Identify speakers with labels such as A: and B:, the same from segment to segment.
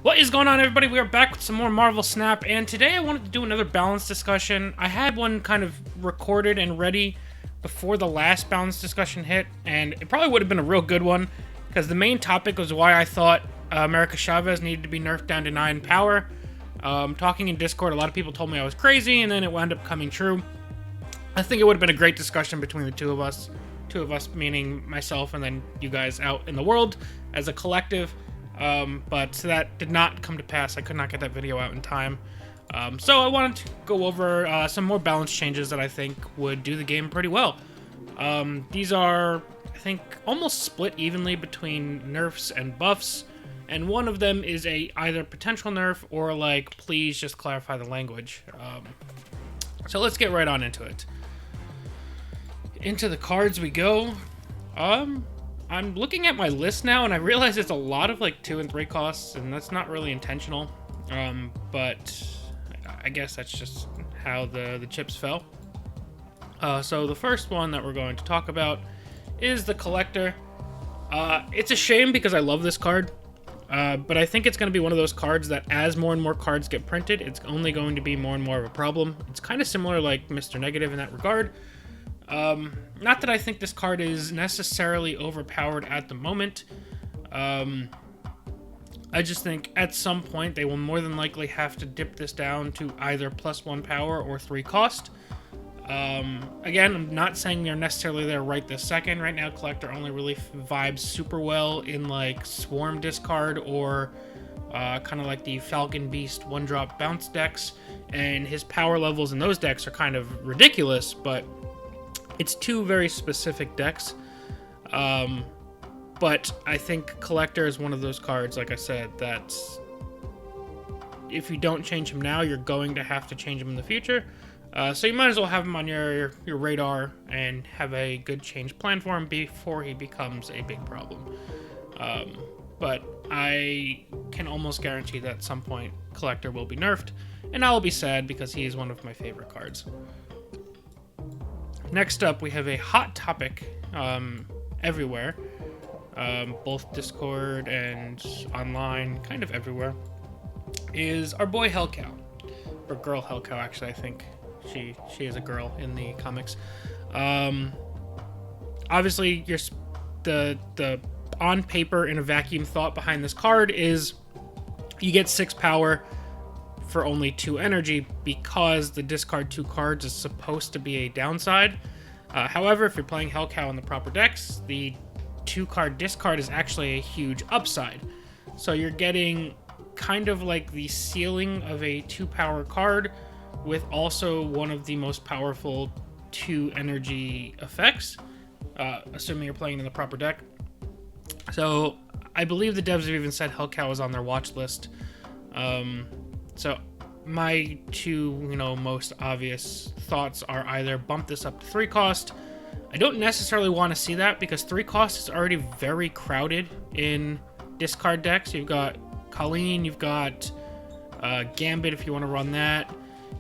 A: What is going on, everybody? We are back with some more Marvel Snap, and today I wanted to do another balance discussion. I had one kind of recorded and ready before the last balance discussion hit, and it probably would have been a real good one, because the main topic was why I thought America Chavez needed to be nerfed down to 9 power. Talking in Discord, a lot of people told me I was crazy, and then it wound up coming true. I think it would have been a great discussion between the two of us meaning myself and then you guys out in the world as a collective. But that did not come to pass. I could not get that video out in time. So I wanted to go over some more balance changes that I think would do the game pretty well. These are, I think, almost split evenly between nerfs and buffs, and one of them is a either potential nerf or like, please just clarify the language. So let's get right on into it. Into the cards we go. I'm looking at my list now, and I realize it's a lot of like 2 and 3 costs, and that's not really intentional. But I guess that's just how the chips fell. So the first one that we're going to talk about is the Collector. It's a shame because I love this card, but I think it's going to be one of those cards that as more and more cards get printed, it's only going to be more and more of a problem. It's kind of similar like Mr. Negative in that regard. Not that I think this card is necessarily overpowered at the moment. I just think at some point they will more than likely have to dip this down to either +1 power or 3 cost. Again, I'm not saying they're necessarily there right this second. Right now, Collector only really vibes super well in like Swarm discard or kind of like the Falcon Beast 1-drop bounce decks, and his power levels in those decks are kind of ridiculous, but it's 2 very specific decks. But I think Collector is one of those cards, like I said, that if you don't change him now, you're going to have to change him in the future. So you might as well have him on your radar and have a good change plan for him before he becomes a big problem. But I can almost guarantee that at some point Collector will be nerfed, and I will be sad because he is one of my favorite cards. Next up, we have a hot topic everywhere, both Discord and online, kind of everywhere, is our boy Hellcat, or girl Hellcat. Actually, I think she is a girl in the comics. Obviously, the on paper in a vacuum thought behind this card is you get 6 power for only 2 energy because the discard 2 cards is supposed to be a downside. However, if you're playing Hellcat in the proper decks, the 2-card discard is actually a huge upside. So you're getting kind of like the ceiling of a 2-power card with also one of the most powerful 2 energy effects, assuming you're playing in the proper deck. So I believe the devs have even said Hellcat was on their watch list. So my 2, most obvious thoughts are either bump this up to 3 cost. I don't necessarily want to see that because 3 cost is already very crowded in discard decks. You've got Colleen, you've got Gambit if you want to run that.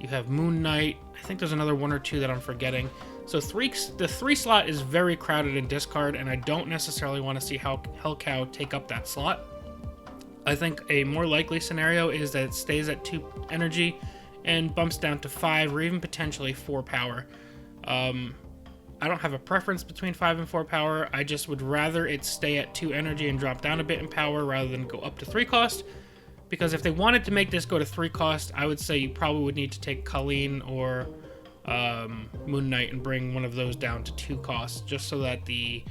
A: You have Moon Knight. I think there's another 1 or 2 that I'm forgetting. So the 3 slot is very crowded in discard, and I don't necessarily want to see Hellcat take up that slot. I think a more likely scenario is that it stays at 2 energy and bumps down to 5 or even potentially 4 power. I don't have a preference between 5 and 4 power. I just would rather it stay at 2 energy and drop down a bit in power rather than go up to 3 cost. Because if they wanted to make this go to 3 cost, I would say you probably would need to take Colleen or Moon Knight and bring one of those down to 2 costs, just so that the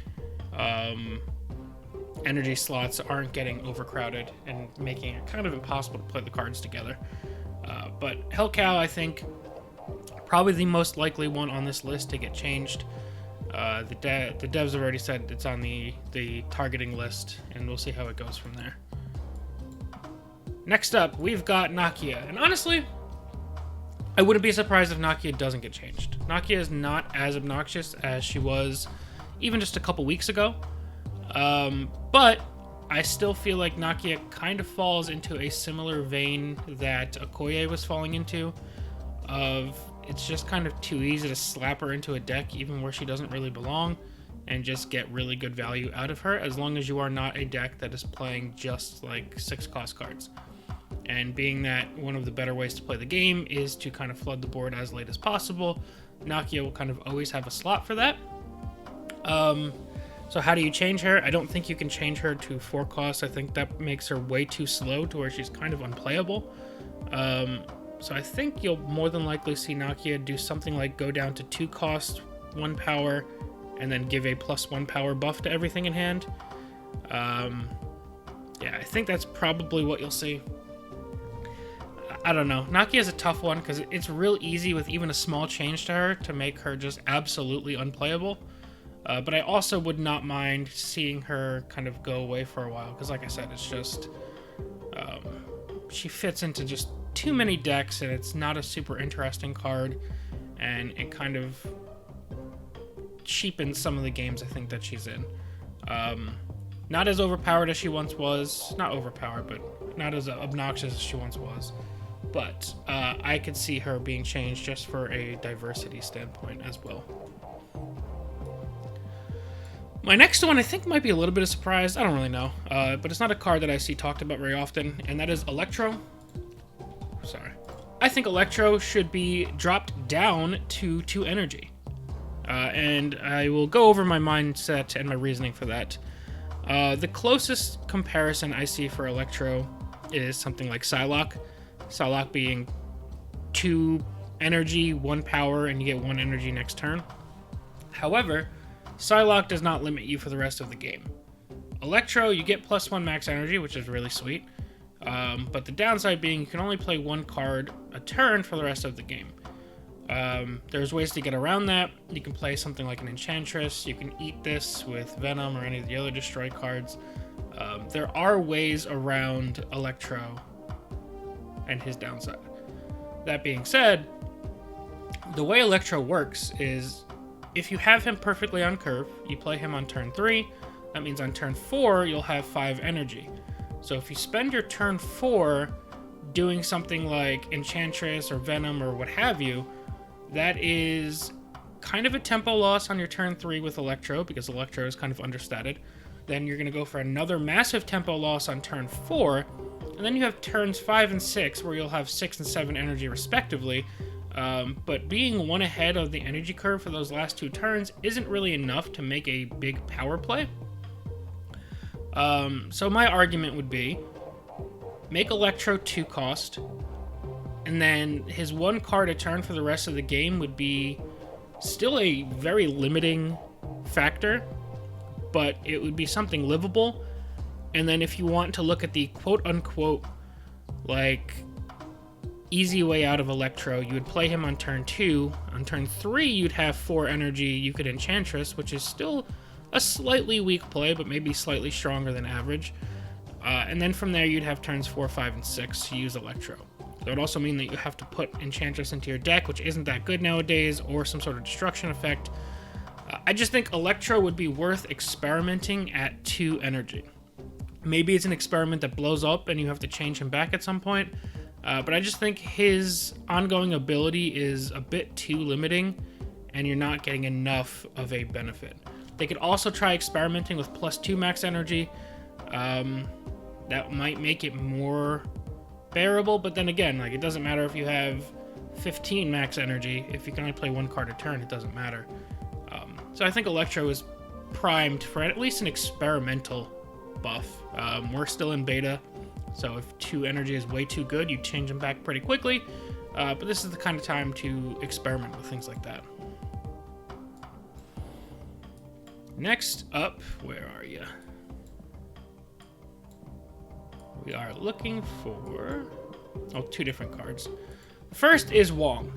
A: energy slots aren't getting overcrowded and making it kind of impossible to play the cards together. But Hellcat, I think, probably the most likely one on this list to get changed. The devs have already said it's on the targeting list, and we'll see how it goes from there. Next up, we've got Nakia, and honestly, I wouldn't be surprised if Nakia doesn't get changed. Nakia is not as obnoxious as she was even just a couple weeks ago. But I still feel like Nakia kind of falls into a similar vein that Okoye was falling into, of it's just kind of too easy to slap her into a deck even where she doesn't really belong and just get really good value out of her, as long as you are not a deck that is playing just like 6 cost cards. And being that one of the better ways to play the game is to kind of flood the board as late as possible, Nakia will kind of always have a slot for that. So how do you change her? I don't think you can change her to 4 cost. I think that makes her way too slow to where she's kind of unplayable. So I think you'll more than likely see Nakia do something like go down to 2 cost, 1 power, and then give a +1 power buff to everything in hand. Yeah, I think that's probably what you'll see. I don't know. Nakia is a tough one because it's real easy with even a small change to her to make her just absolutely unplayable. But I also would not mind seeing her kind of go away for a while because, like I said, it's just she fits into just too many decks and it's not a super interesting card, and it kind of cheapens some of the games I think that she's in. Not as overpowered as she once was. Not overpowered, but not as obnoxious as she once was. But I could see her being changed just for a diversity standpoint as well. My next one I think might be a little bit of a surprise. I don't really know. But it's not a card that I see talked about very often, and that is Electro. Sorry. I think Electro should be dropped down to 2 energy. And I will go over my mindset and my reasoning for that. The closest comparison I see for Electro is something like Psylocke. Psylocke being 2 energy, 1 power, and you get 1 energy next turn. However, Psylocke does not limit you for the rest of the game. Electro, you get +1 max energy, which is really sweet. But the downside being you can only play 1 card a turn for the rest of the game. There's ways to get around that. You can play something like an Enchantress. You can eat this with Venom or any of the other Destroy cards. There are ways around Electro and his downside. That being said, the way Electro works is if you have him perfectly on curve, you play him on turn 3. That means on turn 4, you'll have 5 energy. So if you spend your turn 4 doing something like Enchantress or Venom or what have you, that is kind of a tempo loss on your turn 3 with Electro, because Electro is kind of understated. Then you're going to go for another massive tempo loss on turn 4, and then you have turns 5 and 6 where you'll have 6 and 7 energy respectively. But being 1 ahead of the energy curve for those last 2 turns isn't really enough to make a big power play. So my argument would be make Electro 2 cost, and then his 1 card a turn for the rest of the game would be still a very limiting factor, but it would be something livable. And then if you want to look at the quote-unquote, like, easy way out of Electro, you would play him on turn 2. On turn 3, you'd have 4 energy. You could Enchantress, which is still a slightly weak play, but maybe slightly stronger than average. And then from there, you'd have turns 4, 5, and 6 to use Electro. That would also mean that you have to put Enchantress into your deck, which isn't that good nowadays, or some sort of destruction effect. I just think Electro would be worth experimenting at 2 energy. Maybe it's an experiment that blows up and you have to change him back at some point. But I just think his ongoing ability is a bit too limiting, and you're not getting enough of a benefit. They could also try experimenting with +2 max energy. That might make it more bearable, but then again, like, it doesn't matter if you have 15 max energy. If you can only play 1 card a turn, it doesn't matter. So I think Electro is primed for at least an experimental buff. We're still in beta, so if 2 energy is way too good, you change them back pretty quickly. But this is the kind of time to experiment with things like that. Next up, where are you? We are looking for 2 different cards. The first is Wong.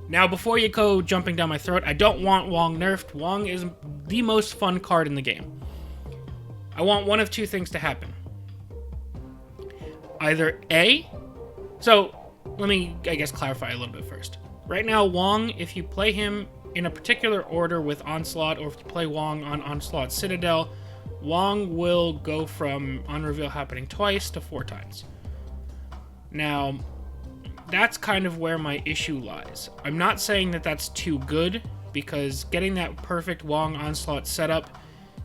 A: Now, before you go jumping down my throat, I don't want Wong nerfed. Wong is the most fun card in the game. I want one of 2 things to happen. Either A, so let me, I guess, clarify a little bit first. Right now, Wong, if you play him in a particular order with Onslaught, or if you play Wong on Onslaught Citadel, Wong will go from Unreveal happening twice to 4 times. Now, that's kind of where my issue lies. I'm not saying that that's too good, because getting that perfect Wong Onslaught setup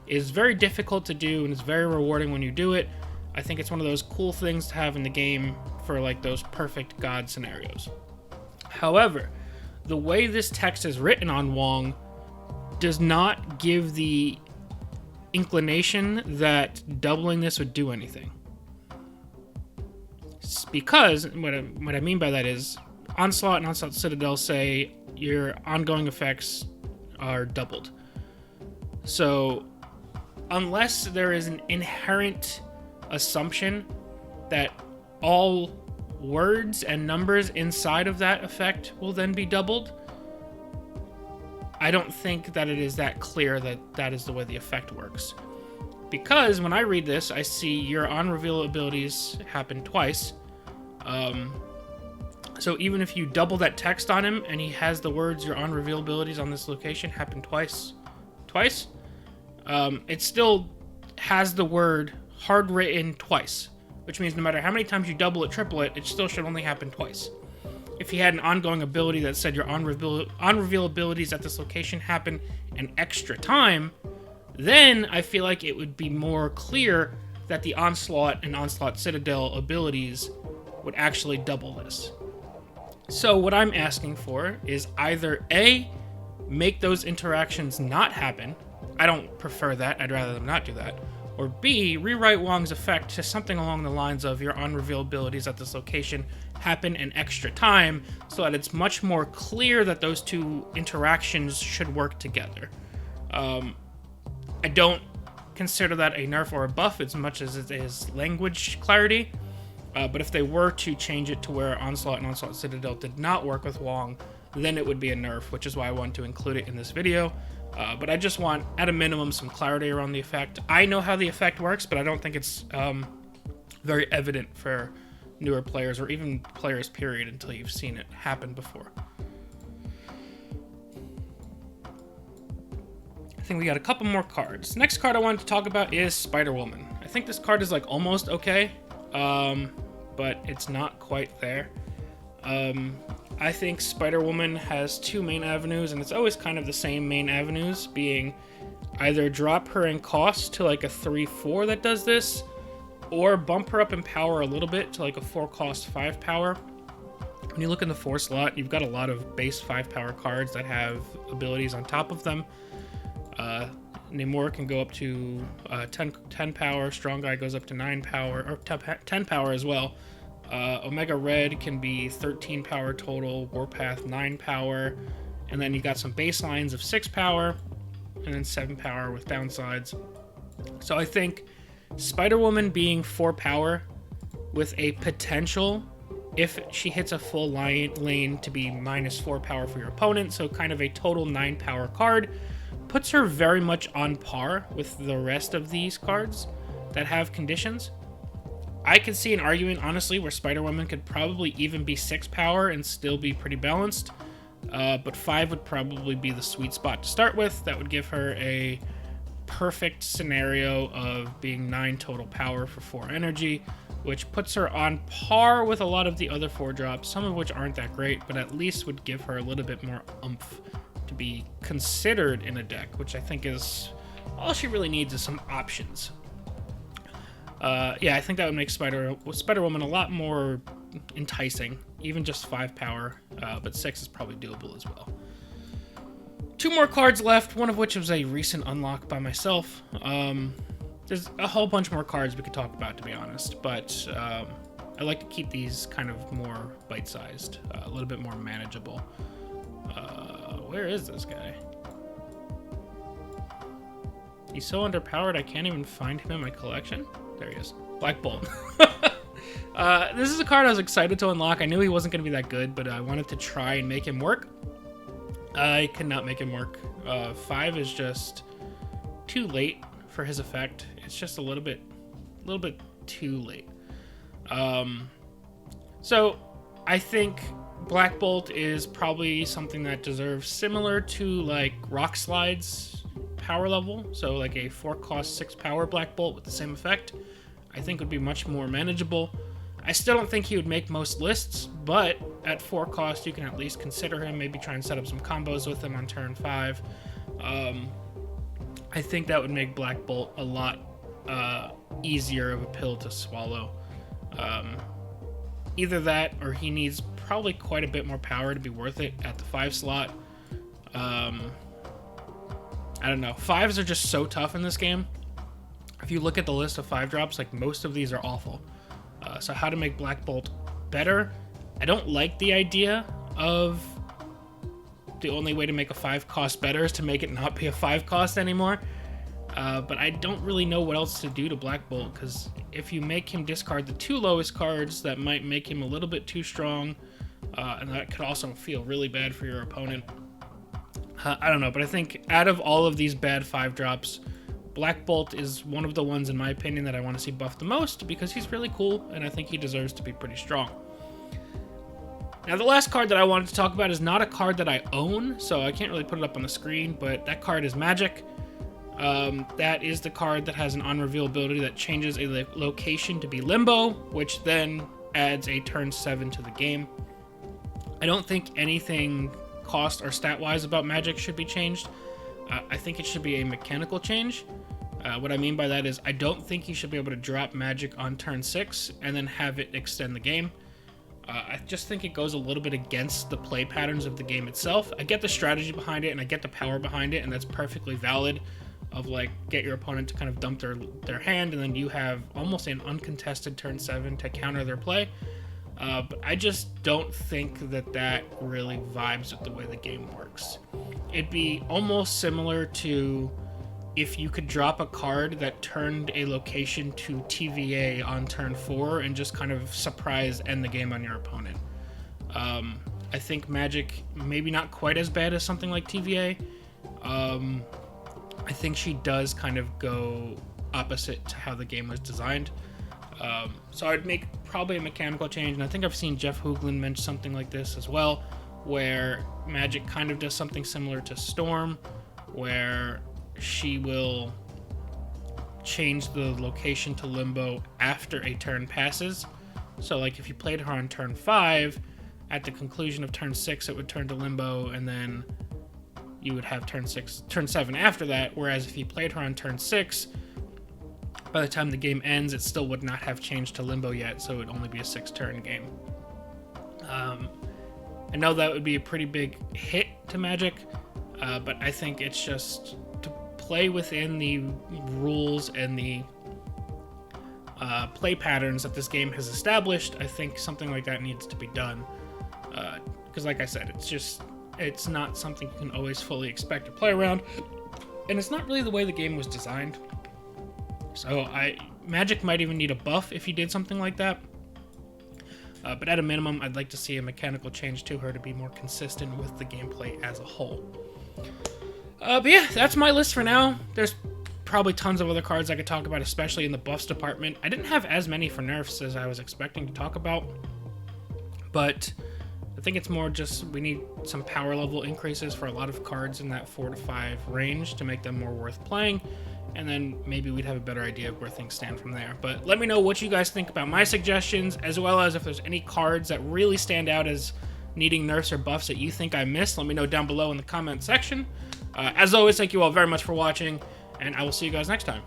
A: is very difficult to do, and it's very rewarding when you do it. I think it's one of those cool things to have in the game for like those perfect god scenarios. However, the way this text is written on Wong does not give the inclination that doubling this would do anything. It's because what I mean by that is Onslaught and Onslaught Citadel say your ongoing effects are doubled. So unless there is an inherent assumption that all words and numbers inside of that effect will then be doubled, I don't think that it is that clear that that is the way the effect works. Because when I read this, I see your on-reveal abilities happen twice. So even if you double that text on him and he has the words your on-reveal abilities on this location happen twice, it still has the word hard written twice, which means no matter how many times you double it, triple it, it still should only happen twice. If he had an ongoing ability that said your on-reveal abilities at this location happen an extra time, then I feel like it would be more clear that the Onslaught and Onslaught Citadel abilities would actually double this. So what I'm asking for is either A, make those interactions not happen. I don't prefer that. I'd rather them not do that. Or B, rewrite Wong's effect to something along the lines of your on-reveal abilities at this location happen an extra time, so that it's much more clear that those two interactions should work together. I don't consider that a nerf or a buff as much as it is language clarity. But if they were to change it to where Onslaught and Onslaught Citadel did not work with Wong, then it would be a nerf, which is why I wanted to include it in this video. But I just want, at a minimum, some clarity around the effect. I know how the effect works, but I don't think it's very evident for newer players, or even players, period, until you've seen it happen before. I think we got a couple more cards. Next card I wanted to talk about is Spider-Woman. I think this card is like almost okay. But it's not quite there. I think Spider-Woman has two main avenues, and it's always kind of the same main avenues, being either drop her in cost to like a 3-4 that does this, or bump her up in power a little bit to like a 4 cost 5 power. When you look in the 4 slot, you've got a lot of base 5 power cards that have abilities on top of them. Namor can go up to 10 power, Strong Guy goes up to 9 power, or 10 power as well. Omega Red can be 13 power total, Warpath 9 power, and then you got some baselines of 6 power, and then 7 power with downsides. So I think Spider-Woman being 4 power with a potential, if she hits a full lane, to be -4 power for your opponent, so kind of a total 9 power card, puts her very much on par with the rest of these cards that have conditions. I could see an argument, honestly, where Spider-Woman could probably even be 6 power and still be pretty balanced, but 5 would probably be the sweet spot to start with. That would give her a perfect scenario of being 9 total power for 4 energy, which puts her on par with a lot of the other 4 drops, some of which aren't that great, but at least would give her a little bit more oomph to be considered in a deck, which I think is all she really needs is some options. Yeah, I think that would make Spider-Woman a lot more enticing, even just 5 power, but 6 is probably doable as well. 2 more cards left, one of which was a recent unlock by myself. There's a whole bunch more cards we could talk about, to be honest, but I like to keep these kind of more bite-sized, a little bit more manageable. Where is this guy? He's so underpowered I can't even find him in my collection. There he is. Black Bolt. This is a card I was excited to unlock. I knew he wasn't going to be that good, but I wanted to try and make him work. I could not make him work. 5 is just too late for his effect. It's just a little bit too late. So I think Black Bolt is probably something that deserves similar to like Rock Slide's power level. So like a 4 cost 6 power Black Bolt with the same effect, I think would be much more manageable. I still don't think he would make most lists, but at 4 cost you can at least consider him, maybe try and set up some combos with him on turn 5. I think that would make Black Bolt a lot easier of a pill to swallow. Either that, or he needs probably quite a bit more power to be worth it at the 5 slot. I don't know. 5s are just so tough in this game. If you look at the list of 5 drops, like, most of these are awful. So how to make Black Bolt better? I don't like the idea of the only way to make a 5 cost better is to make it not be a 5 cost anymore. But I don't really know what else to do to Black Bolt, because if you make him discard the 2 lowest cards, that might make him a little bit too strong, and that could also feel really bad for your opponent. I don't know, but I think out of all of these bad 5 drops, Black Bolt is one of the ones, in my opinion, that I want to see buffed the most, because he's really cool, and I think he deserves to be pretty strong. Now, the last card that I wanted to talk about is not a card that I own, so I can't really put it up on the screen, but that card is Magic. That is the card that has an on-reveal ability that changes a location to be Limbo, which then adds a turn 7 to the game. I don't think anything cost or stat-wise about Magic should be changed. I think it should be a mechanical change. What I mean by that is I don't think you should be able to drop Magic on turn 6 and then have it extend the game. I just think it goes a little bit against the play patterns of the game itself. I get the strategy behind it and I get the power behind it, and that's perfectly valid, of like get your opponent to kind of dump their hand, and then you have almost an uncontested turn 7 to counter their play. But I just don't think that really vibes with the way the game works. It'd be almost similar to if you could drop a card that turned a location to TVA on turn 4 and just kind of surprise end the game on your opponent. I think Magic, maybe not quite as bad as something like TVA. I think she does kind of go opposite to how the game was designed. So I'd make probably a mechanical change, and I think I've seen Jeff Hoogland mention something like this as well, where Magic kind of does something similar to Storm, where she will change the location to Limbo after a turn passes. So like if you played her on turn 5, at the conclusion of turn 6 it would turn to Limbo, and then you would have turn 7 after that, whereas if you played her on turn 6, by the time the game ends, it still would not have changed to Limbo yet, so it would only be a 6-turn game. I know that would be a pretty big hit to Magic, but I think it's just to play within the rules and the play patterns that this game has established. I think something like that needs to be done, because like I said, it's not something you can always fully expect to play around, and it's not really the way the game was designed. So Magic might even need a buff if you did something like that. But at a minimum, I'd like to see a mechanical change to her to be more consistent with the gameplay as a whole. But yeah, that's my list for now. There's probably tons of other cards I could talk about, especially in the buffs department. I didn't have as many for nerfs as I was expecting to talk about, but I think it's more just we need some power level increases for a lot of cards in that 4 to 5 range to make them more worth playing, and then maybe we'd have a better idea of where things stand from there. But let me know what you guys think about my suggestions, as well as if there's any cards that really stand out as needing nerfs or buffs that you think I missed. Let me know down below in the comment section. As always, thank you all very much for watching, and I will see you guys next time.